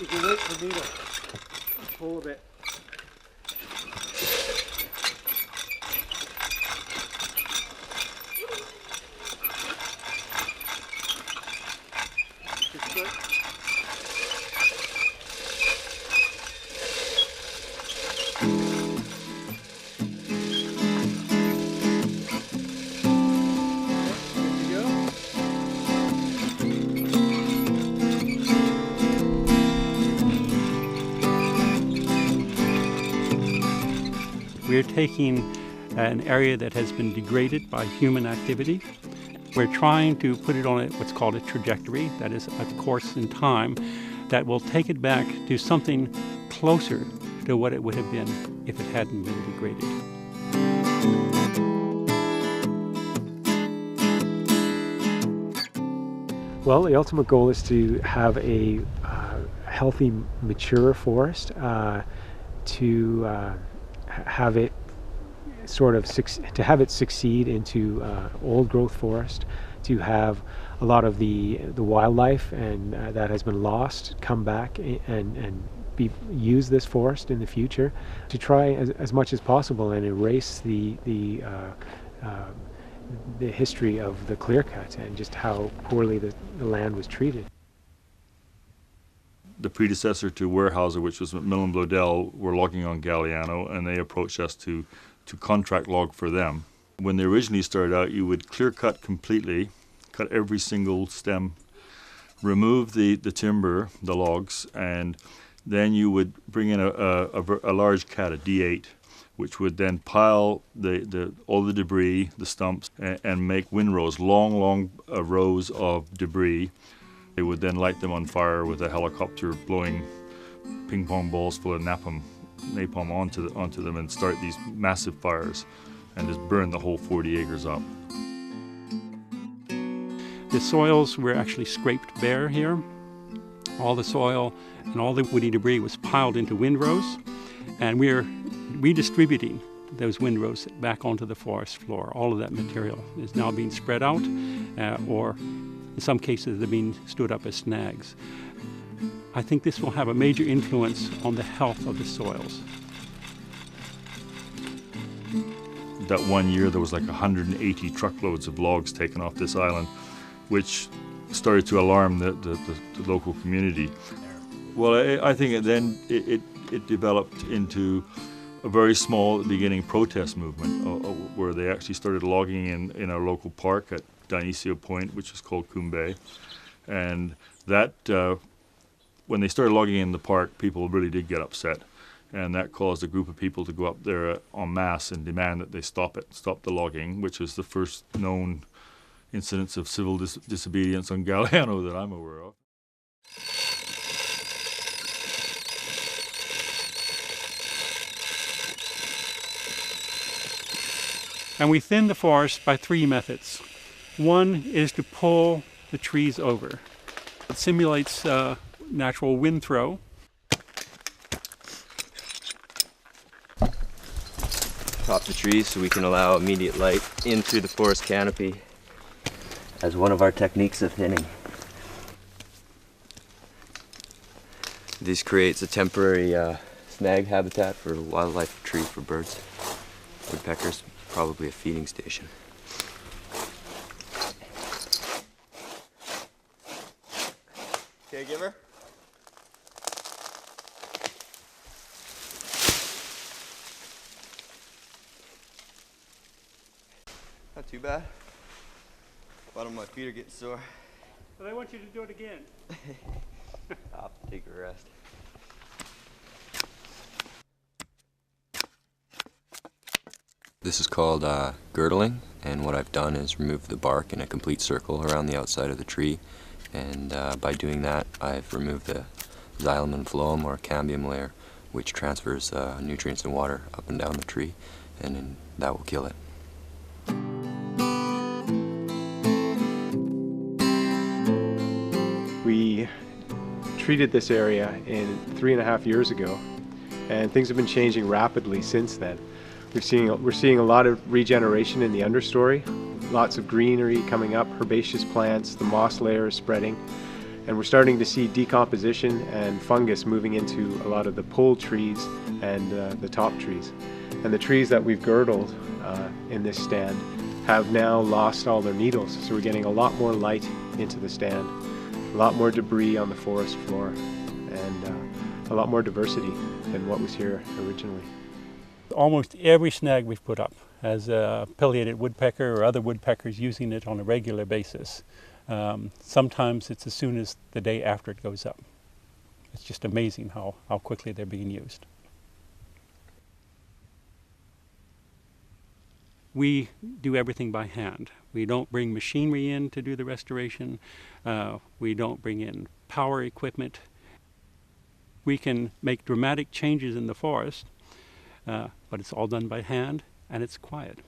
you can wait for me to pull a bit. We're taking an area that has been degraded by human activity. We're trying to put it on what's called a trajectory, that is a course in time, that will take it back to something closer to what it would have been if it hadn't been degraded. Well, the ultimate goal is to have a healthy, mature forest, to have it succeed into old growth forest, to have a lot of the wildlife and that has been lost come back and use this forest in the future, to try as much as possible and erase the history of the clear cut and just how poorly the land was treated. The predecessor to Weyerhaeuser, which was Macmillan Bloedel, were logging on Galiano, and they approached us to contract log for them. When they originally started out, you would clear cut completely, cut every single stem, remove the timber, the logs, and then you would bring in a large cat, a D8, which would then pile all the debris, the stumps, and make windrows, long rows of debris. They would then light them on fire with a helicopter blowing ping pong balls full of napalm onto them and start these massive fires and just burn the whole 40 acres up. The soils were actually scraped bare here. All the soil and all the woody debris was piled into windrows, and we're redistributing those windrows back onto the forest floor. All of that material is now being spread out, or in some cases they're being stood up as snags. I think this will have a major influence on the health of the soils. That one year there was like 180 truckloads of logs taken off this island, which started to alarm the local community. Well, I think it developed into a very small, beginning protest movement where they actually started logging in our local park at Dionisio Point, which is called Coombe Bay. And that, when they started logging in the park, people really did get upset. And that caused a group of people to go up there en masse and demand that they stop the logging, which was the first known incidents of civil disobedience on Galiano that I'm aware of. And we thin the forest by 3 methods. One is to pull the trees over. It simulates natural wind throw. Top the trees so we can allow immediate light into the forest canopy as one of our techniques of thinning. This creates a temporary snag habitat for wildlife tree for birds. Woodpeckers, probably a feeding station. Caregiver? Not too bad. Bottom of my feet are getting sore. But I want you to do it again. Stop, take a rest. This is called girdling, and what I've done is remove the bark in a complete circle around the outside of the tree, and by doing that I've removed the xylem and phloem or cambium layer, which transfers nutrients and water up and down the tree, and then that will kill it. We treated this area 3.5 years ago, and things have been changing rapidly since then. We're seeing a lot of regeneration in the understory, lots of greenery coming up, herbaceous plants, the moss layer is spreading, And we're starting to see decomposition and fungus moving into a lot of the pole trees and the top trees. And the trees that we've girdled in this stand have now lost all their needles, so we're getting a lot more light into the stand, a lot more debris on the forest floor, and a lot more diversity than what was here originally. Almost every snag we've put up has a pileated woodpecker or other woodpeckers using it on a regular basis. Sometimes it's as soon as the day after it goes up. It's just amazing how quickly they're being used. We do everything by hand. We don't bring machinery in to do the restoration. We don't bring in power equipment. We can make dramatic changes in the forest, but it's all done by hand and it's quiet.